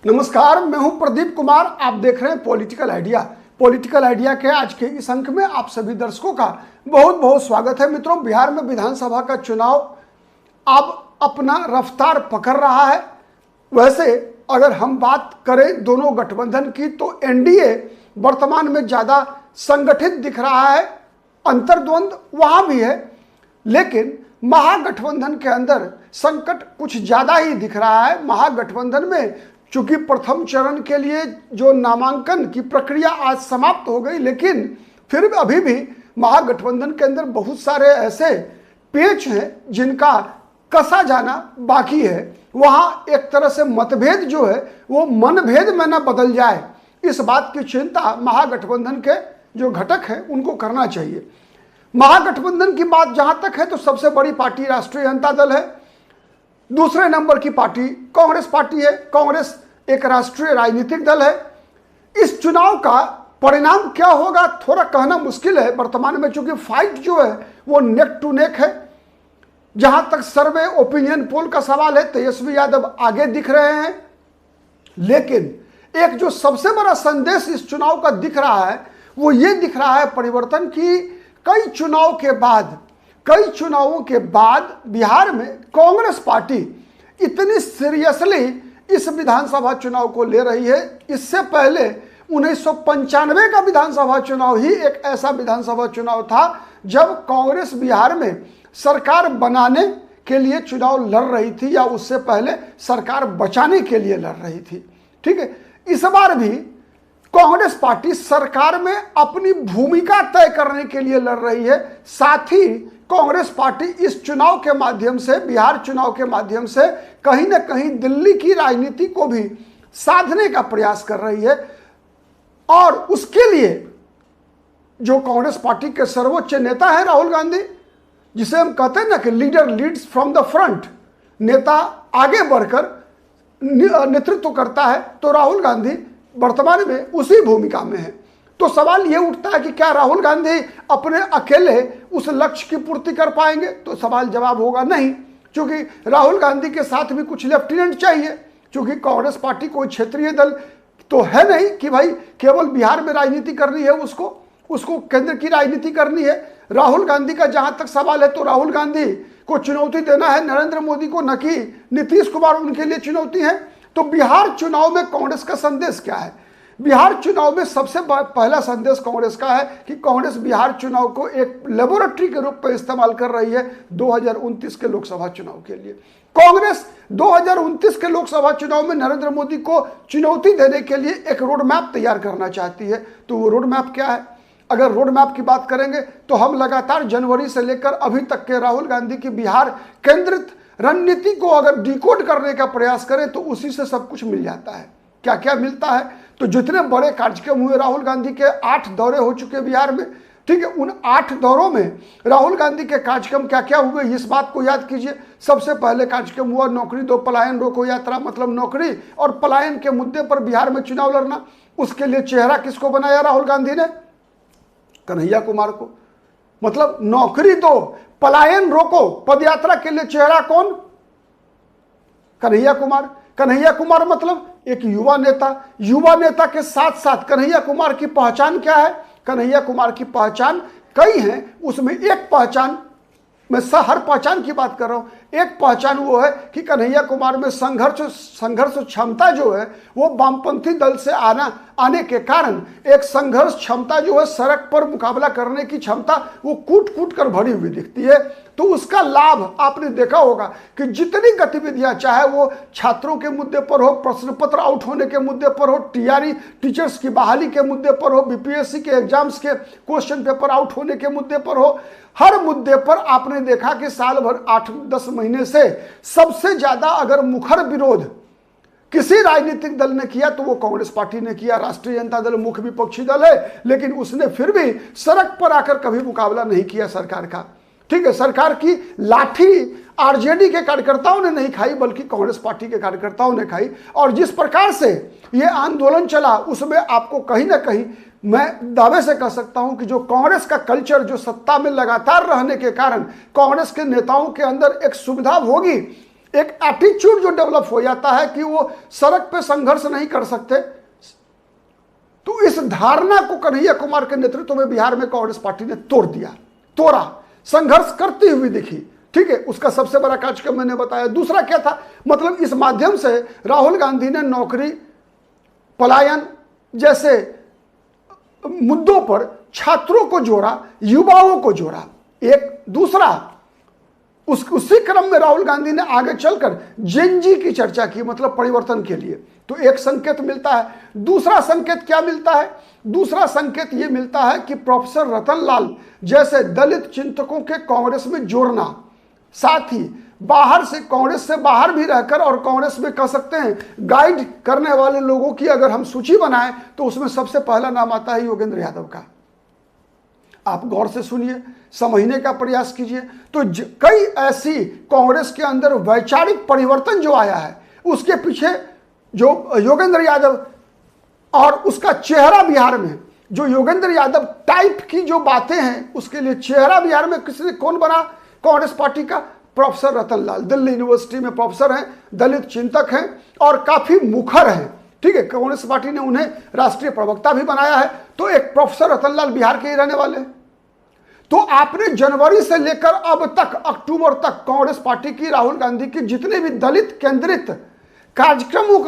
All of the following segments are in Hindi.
नमस्कार, मैं हूं प्रदीप कुमार। आप देख रहे हैं पॉलिटिकल आइडिया। पॉलिटिकल आइडिया के आज के इस अंक में आप सभी दर्शकों का बहुत बहुत स्वागत है। मित्रों, बिहार में विधानसभा का चुनाव अब अपना रफ्तार पकड़ रहा है। वैसे अगर हम बात करें दोनों गठबंधन की तो एनडीए वर्तमान में ज़्यादा संगठित दिख रहा है। अंतर्द्वंद वहाँ भी है, लेकिन महागठबंधन के अंदर संकट कुछ ज़्यादा ही दिख रहा है। महागठबंधन में चूंकि प्रथम चरण के लिए जो नामांकन की प्रक्रिया आज समाप्त हो गई, लेकिन फिर अभी भी महागठबंधन के अंदर बहुत सारे ऐसे पेच हैं जिनका कसा जाना बाकी है। वहाँ एक तरह से मतभेद जो है वो मनभेद में न बदल जाए, इस बात की चिंता महागठबंधन के जो घटक हैं उनको करना चाहिए। महागठबंधन की बात जहाँ तक है तो सबसे बड़ी पार्टी राष्ट्रीय जनता दल है। दूसरे नंबर की पार्टी कांग्रेस पार्टी है। कांग्रेस एक राष्ट्रीय राजनीतिक दल है। इस चुनाव का परिणाम क्या होगा थोड़ा कहना मुश्किल है वर्तमान में, चूंकि फाइट जो है वो नेक टू नेक है। जहां तक सर्वे ओपिनियन पोल का सवाल है, तेजस्वी यादव आगे दिख रहे हैं, लेकिन एक जो सबसे बड़ा संदेश इस चुनाव का दिख रहा है वो ये दिख रहा है परिवर्तन की। कई चुनावों के बाद बिहार में कांग्रेस पार्टी इतनी सीरियसली इस विधानसभा चुनाव को ले रही है। इससे पहले 1995 का विधानसभा चुनाव ही एक ऐसा विधानसभा चुनाव था जब कांग्रेस बिहार में सरकार बनाने के लिए चुनाव लड़ रही थी, या उससे पहले सरकार बचाने के लिए लड़ रही थी। ठीक है, इस बार भी कांग्रेस पार्टी सरकार में अपनी भूमिका तय करने के लिए लड़ रही है। साथ ही कांग्रेस पार्टी इस चुनाव के माध्यम से, बिहार चुनाव के माध्यम से कहीं ना कहीं दिल्ली की राजनीति को भी साधने का प्रयास कर रही है। और उसके लिए जो कांग्रेस पार्टी के सर्वोच्च नेता है राहुल गांधी, जिसे हम कहते हैं ना कि leader leads from the front, नेता आगे बढ़कर नेतृत्व करता है, तो राहुल गांधी वर्तमान में उसी भूमिका में है। तो सवाल ये उठता है कि क्या राहुल गांधी अपने अकेले उस लक्ष्य की पूर्ति कर पाएंगे? तो सवाल जवाब होगा नहीं, क्योंकि राहुल गांधी के साथ भी कुछ लेफ्टिनेंट चाहिए। क्योंकि कांग्रेस पार्टी कोई क्षेत्रीय दल तो है नहीं कि भाई केवल बिहार में राजनीति करनी है, उसको केंद्र की राजनीति करनी है। राहुल गांधी का जहां तक सवाल है तो राहुल गांधी को चुनौती देना है नरेंद्र मोदी को, न कि नीतीश कुमार उनके लिए चुनौती है। तो बिहार चुनाव में कांग्रेस का संदेश क्या है? बिहार चुनाव में सबसे पहला संदेश कांग्रेस का है कि कांग्रेस बिहार चुनाव को एक लेबोरेटरी के रूप में इस्तेमाल कर रही है 2029 के लोकसभा चुनाव के लिए। कांग्रेस 2029 के लोकसभा चुनाव में नरेंद्र मोदी को चुनौती देने के लिए एक रोड मैप तैयार करना चाहती है। तो वो रोड मैप क्या है? अगर रोड मैप की बात करेंगे तो हम लगातार जनवरी से लेकर अभी तक के राहुल गांधी की बिहार केंद्रित रणनीति को अगर डिकोड करने का प्रयास करें तो उसी से सब कुछ मिल जाता है। क्या क्या मिलता है? तो जितने बड़े कार्यक्रम हुए राहुल गांधी के, 8 दौरे हो चुके बिहार में, ठीक है, उन 8 दौरों में राहुल गांधी के कार्यक्रम क्या क्या हुए इस बात को याद कीजिए। सबसे पहले कार्यक्रम हुआ नौकरी दो पलायन रोको यात्रा, मतलब नौकरी और पलायन के मुद्दे पर बिहार में चुनाव लड़ना। उसके लिए चेहरा किसको बनाया राहुल गांधी ने? कन्हैया कुमार को। मतलब नौकरी दो पलायन रोको पदयात्रा के लिए चेहरा कौन? कन्हैया कुमार। कन्हैया कुमार मतलब एक युवा नेता के साथ साथ कन्हैया कुमार की पहचान क्या है? कन्हैया कुमार की पहचान कई हैं, उसमें एक पहचान, मैं हर पहचान की बात कर रहा हूं, एक पहचान वो है कि कन्हैया कुमार में संघर्ष क्षमता जो है वो वामपंथी दल से आने के कारण एक संघर्ष क्षमता जो है, सड़क पर मुकाबला करने की क्षमता वो कूट कर भरी हुई दिखती है। तो उसका लाभ आपने देखा होगा कि जितनी गतिविधियां, चाहे वो छात्रों के मुद्दे पर हो, प्रश्न पत्र आउट होने के मुद्दे पर हो, टीचर्स की बहाली के मुद्दे पर हो, बीपीएससी के एग्जाम्स के क्वेश्चन पेपर आउट होने के मुद्दे पर हो, हर मुद्दे पर आपने देखा कि साल भर 8-10 महीने से सबसे ज्यादा अगर मुखर विरोध किसी राजनीतिक दल ने किया तो वो कांग्रेस पार्टी ने किया। राष्ट्रीय जनता दल मुख्य विपक्षी दल है, लेकिन उसने फिर भी सड़क पर आकर कभी मुकाबला नहीं किया सरकार का। ठीक है, सरकार की लाठी आरजेडी के कार्यकर्ताओं ने नहीं खाई, बल्कि कांग्रेस पार्टी के कार्यकर्ताओं ने खाई। और जिस प्रकार से ये आंदोलन चला उसमें आपको कहीं ना कहीं मैं दावे से कह सकता हूं कि जो कांग्रेस का कल्चर, जो सत्ता में लगातार रहने के कारण कांग्रेस के नेताओं के अंदर एक सुविधा होगी, एक एटीट्यूड जो डेवलप हो जाता है कि वो सड़क पे संघर्ष नहीं कर सकते। तो इस धारणा को कन्हैया कुमार के नेतृत्व में बिहार में कांग्रेस पार्टी ने तोड़ा, संघर्ष करती हुई दिखी। ठीक है, उसका सबसे बड़ा कार्यक्रम मैंने बताया। दूसरा क्या था, मतलब इस माध्यम से राहुल गांधी ने नौकरी, पलायन जैसे मुद्दों पर छात्रों को जोड़ा, युवाओं को जोड़ा। एक दूसरा, उसी क्रम में राहुल गांधी ने आगे चलकर जेनजी की चर्चा की, मतलब परिवर्तन के लिए। तो एक संकेत मिलता है। दूसरा संकेत क्या मिलता है? दूसरा संकेत यह मिलता है कि प्रोफेसर रतन लाल जैसे दलित चिंतकों के कांग्रेस में जोड़ना, साथ ही बाहर से, कांग्रेस से बाहर भी रहकर और कांग्रेस में कह सकते हैं गाइड करने वाले लोगों की अगर हम सूची बनाएं तो उसमें सबसे पहला नाम आता है योगेंद्र यादव का। आप गौर से सुनिए, समझने का प्रयास कीजिए। तो कई ऐसी कांग्रेस के अंदर वैचारिक परिवर्तन जो आया है, उसके पीछे जो योगेंद्र यादव और उसका चेहरा बिहार में, जो योगेंद्र यादव टाइप की जो बातें हैं, उसके लिए चेहरा बिहार में किसी ने कौन बना? कांग्रेस पार्टी का प्रोफेसर रतन लाल। दिल्ली यूनिवर्सिटी में प्रोफेसर हैं, दलित चिंतक हैं और काफी मुखर हैं। ठीक है, कांग्रेस पार्टी ने उन्हें राष्ट्रीय प्रवक्ता भी बनाया है। तो एक प्रोफेसर रतन लाल बिहार के ही रहने वाले हैं। तो आपने जनवरी से लेकर अब तक, अक्टूबर तक, कांग्रेस पार्टी की, राहुल गांधी की जितने भी दलित केंद्रित कार्यक्रमों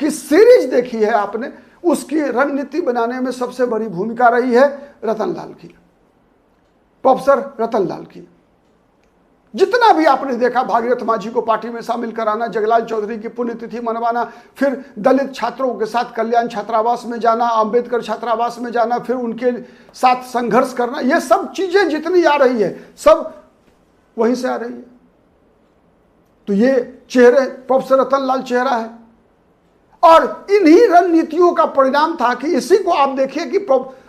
की सीरीज देखी है आपने, उसकी रणनीति बनाने में सबसे बड़ी भूमिका रही है रतन लाल की, प्रोफेसर रतन लाल की। जितना भी आपने देखा, भागीरथ मांझी को पार्टी में शामिल कराना, जगलाल चौधरी की पुण्यतिथि मनवाना, फिर दलित छात्रों के साथ कल्याण छात्रावास में जाना, अंबेडकर छात्रावास में जाना, फिर उनके साथ संघर्ष करना, ये सब चीजें जितनी आ रही है सब वहीं से आ रही है। तो ये चेहरे प्रोफेसर रतन लाल चेहरा है और इन्हीं रणनीतियों का परिणाम था कि इसी को आप देखिए कि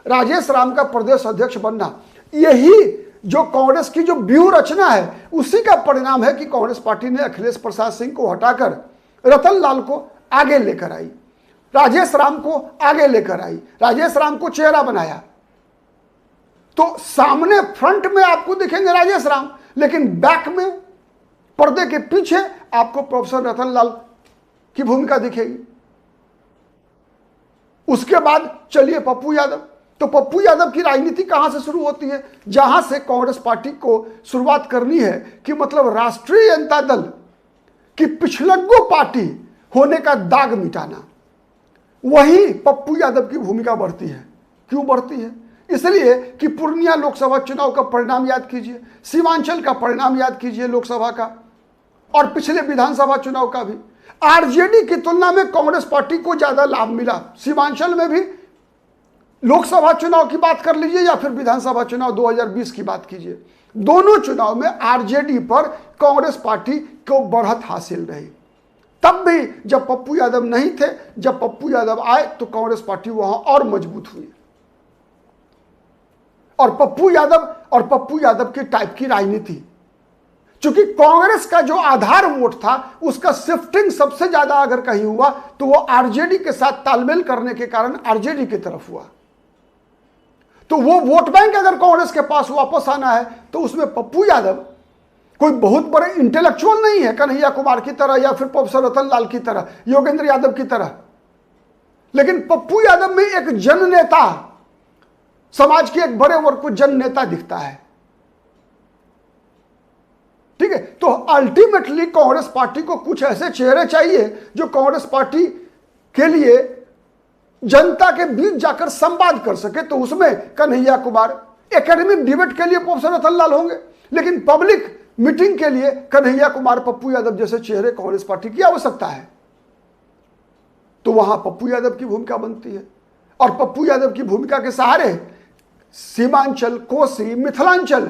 राजेश राम का प्रदेश अध्यक्ष बनना, यही जो कांग्रेस की जो व्यूह रचना है, उसी का परिणाम है कि कांग्रेस पार्टी ने अखिलेश प्रसाद सिंह को हटाकर रतन लाल को आगे लेकर आई, राजेश राम को आगे लेकर आई, राजेश राम को चेहरा बनाया। तो सामने फ्रंट में आपको दिखेंगे राजेश राम, लेकिन बैक में, पर्दे के पीछे आपको प्रोफेसर रतन लाल की भूमिका दिखेगी। उसके बाद चलिए पप्पू यादव। तो पप्पू यादव की राजनीति कहां से शुरू होती है? जहां से कांग्रेस पार्टी को शुरुआत करनी है कि मतलब राष्ट्रीय जनता दल की पिछलग्गू पार्टी होने का दाग मिटाना, वही पप्पू यादव की भूमिका बढ़ती है। क्यों बढ़ती है? इसलिए कि पूर्णिया लोकसभा चुनाव का परिणाम याद कीजिए, सीमांचल का परिणाम याद कीजिए लोकसभा का, और पिछले विधानसभा चुनाव का भी। आरजेडी की तुलना में कांग्रेस पार्टी को ज्यादा लाभ मिला सीमांचल में भी। लोकसभा चुनाव की बात कर लीजिए या फिर विधानसभा चुनाव 2020 की बात कीजिए, दोनों चुनाव में आरजेडी पर कांग्रेस पार्टी को बढ़त हासिल रही। तब भी जब पप्पू यादव नहीं थे, जब पप्पू यादव आए तो कांग्रेस पार्टी वहां और मजबूत हुई। और पप्पू यादव के टाइप की राजनीति, चूंकि कांग्रेस का जो आधार वोट था उसका शिफ्टिंग सबसे ज्यादा अगर कहीं हुआ तो वो आरजेडी के साथ तालमेल करने के कारण आरजेडी की तरफ हुआ। तो वो वोट बैंक अगर कांग्रेस के पास वापस आना है तो उसमें पप्पू यादव कोई बहुत बड़े इंटेलेक्चुअल नहीं है, कन्हैया कुमार की तरह या फिर प्रोफेसर रतन लाल की तरह, योगेंद्र यादव की तरह, लेकिन पप्पू यादव में एक जन नेता, समाज के एक बड़े वर्ग को जन नेता दिखता है। ठीक है, तो अल्टीमेटली कांग्रेस पार्टी को कुछ ऐसे चेहरे चाहिए जो कांग्रेस पार्टी के लिए जनता के बीच जाकर संवाद कर सके। तो उसमें कन्हैया कुमार, एकेडमिक डिबेट के लिए प्रोफेसर रतन लाल होंगे, लेकिन पब्लिक मीटिंग के लिए कन्हैया कुमार, पप्पू यादव जैसे चेहरे कांग्रेस पार्टी की आवश्यकता है। तो वहां पप्पू यादव की भूमिका बनती है और पप्पू यादव की भूमिका के सहारे सीमांचल, कोसी, मिथिलांचल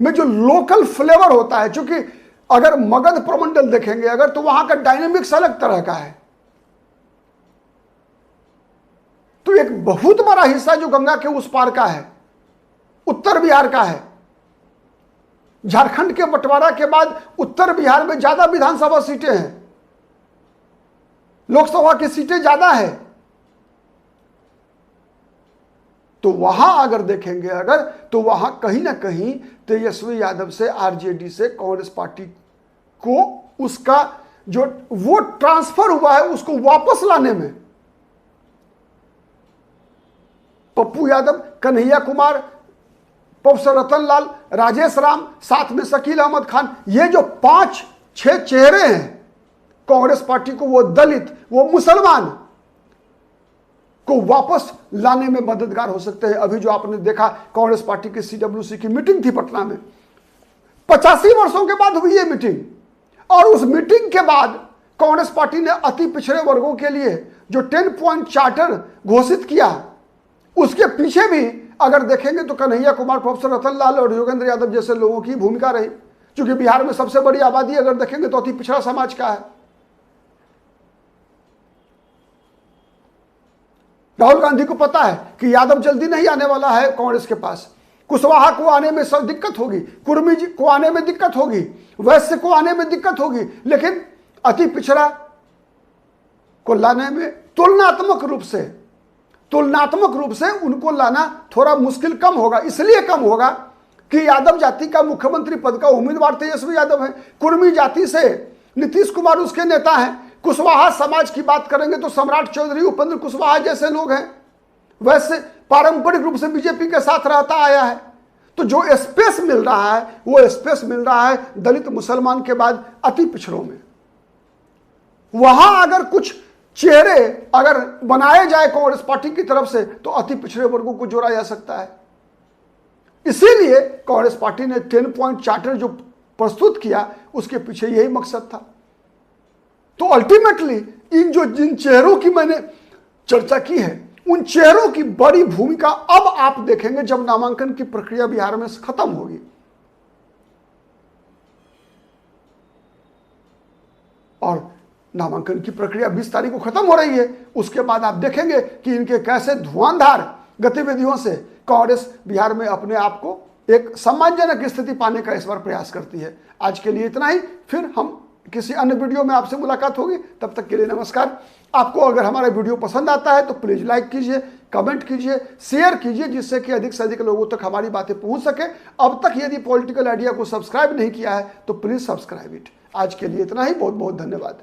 में जो लोकल फ्लेवर होता है, क्योंकि अगर मगध प्रमंडल देखेंगे अगर, तो वहां का डायनेमिक्स अलग तरह का है। तो एक बहुत बड़ा हिस्सा जो गंगा के उस पार का है, उत्तर बिहार का है। झारखंड के बंटवारा के बाद उत्तर बिहार में ज्यादा विधानसभा सीटें हैं, लोकसभा की सीटें ज्यादा है। तो वहां अगर देखेंगे अगर, तो वहां कहीं ना कहीं तेजस्वी यादव से, आरजेडी से कांग्रेस पार्टी को उसका जो वोट ट्रांसफर हुआ है उसको वापस लाने में पप्पू यादव, कन्हैया कुमार, प्रोफेसर रतन लाल, राजेश राम, साथ में शकील अहमद खान, ये जो 5-6 चेहरे हैं कांग्रेस पार्टी को, वो दलित, वो मुसलमान को वापस लाने में मददगार हो सकते हैं। अभी जो आपने देखा कांग्रेस पार्टी की CWC की मीटिंग थी पटना में, 85 वर्षों के बाद हुई ये मीटिंग, और उस मीटिंग के बाद कांग्रेस पार्टी ने अति पिछड़े वर्गों के लिए जो 10 पॉइंट चार्टर घोषित किया, उसके पीछे भी अगर देखेंगे तो कन्हैया कुमार, प्रोफेसर रतन लाल और योगेंद्र यादव जैसे लोगों की भूमिका रही, क्योंकि बिहार में सबसे बड़ी आबादी अगर देखेंगे तो अति पिछड़ा समाज का है। राहुल गांधी को पता है कि यादव जल्दी नहीं आने वाला है कांग्रेस के पास, कुशवाहा को आने में सब दिक्कत होगी, कुर्मी जी को आने में दिक्कत होगी, वैश्य को आने में दिक्कत होगी, लेकिन अति पिछड़ा को लाने में तुलनात्मक रूप से उनको लाना थोड़ा मुश्किल कम होगा। इसलिए कम होगा कि यादव जाति का मुख्यमंत्री पद का उम्मीदवार तेजस्वी यादव है, कुर्मी जाति से नीतीश कुमार उसके नेता हैं, कुशवाहा समाज की बात करेंगे तो सम्राट चौधरी, उपेंद्र कुशवाहा जैसे लोग हैं, वैसे पारंपरिक रूप से बीजेपी के साथ रहता आया है। तो जो स्पेस मिल रहा है वो स्पेस मिल रहा है दलित मुसलमान के बाद अति पिछड़ों में। वहां अगर कुछ चेहरे अगर बनाए जाए कांग्रेस पार्टी की तरफ से तो अति पिछड़े वर्गों को जोड़ा जा सकता है। इसीलिए कांग्रेस पार्टी ने 10 पॉइंट चार्टर जो प्रस्तुत किया उसके पीछे यही मकसद था। तो अल्टीमेटली जिन चेहरों की मैंने चर्चा की है उन चेहरों की बड़ी भूमिका अब आप देखेंगे जब नामांकन की प्रक्रिया बिहार में खत्म होगी। और नामांकन की प्रक्रिया 20 तारीख को खत्म हो रही है, उसके बाद आप देखेंगे कि इनके कैसे धुआंधार गतिविधियों से कांग्रेस बिहार में अपने आप को एक सम्मानजनक स्थिति पाने का इस बार प्रयास करती है। आज के लिए इतना ही, फिर हम किसी अन्य वीडियो में आपसे मुलाकात होगी। तब तक के लिए नमस्कार। आपको अगर हमारा वीडियो पसंद आता है तो प्लीज लाइक कीजिए, कमेंट कीजिए, शेयर कीजिए, जिससे कि अधिक से अधिक लोगों तक हमारी बातें पहुंच सके। अब तक यदि पॉलिटिकल आइडिया को सब्सक्राइब नहीं किया है तो प्लीज सब्सक्राइब इट। आज के लिए इतना ही, बहुत बहुत धन्यवाद।